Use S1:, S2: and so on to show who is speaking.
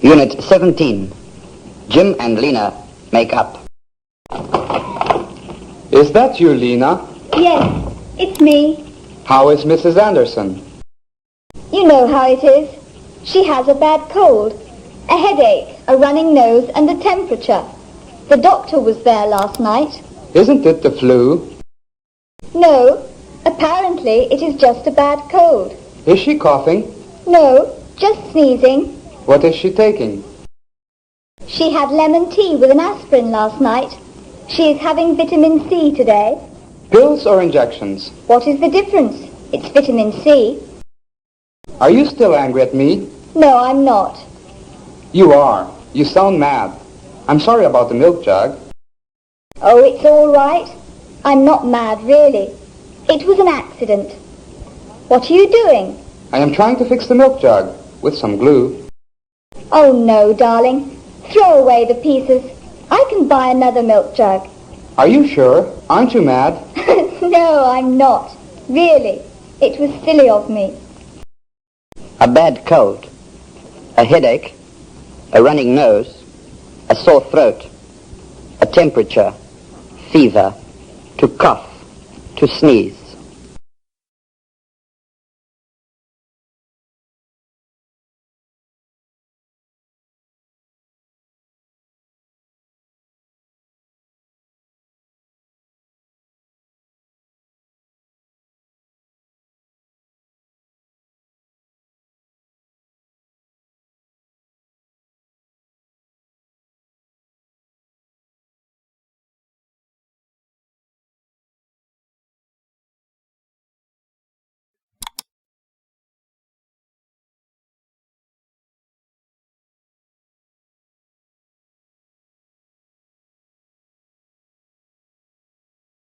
S1: Unit 17. Jim and Lena make up.
S2: Is that you, Lena?
S3: Yes, it's me.
S2: How is Mrs. Anderson?
S3: You know how it is. She has a bad cold, a headache, a running nose, and a temperature. The doctor was there last night.
S2: Isn't it the flu?
S3: No, apparently it is just a bad cold.
S2: Is she coughing?
S3: No, just sneezing.
S2: What is she taking?
S3: She had lemon tea with an aspirin last night. She is having vitamin C today.
S2: Pills or injections?
S3: What is the difference? It's vitamin C.
S2: Are you still angry at me?
S3: No, I'm not.
S2: You are. You sound mad. I'm sorry about the milk jug.
S3: Oh, it's all right. I'm not mad, really. It was an accident. What are you doing?
S2: I am trying to fix the milk jug with some glue.
S3: Oh, no, darling. Throw away the pieces. I can buy another milk jug.
S2: Are you sure? Aren't you mad?
S3: No, I'm not. Really. It was silly of me.
S1: A bad cold, a headache, a running nose, a sore throat, a temperature, fever, to cough, to sneeze.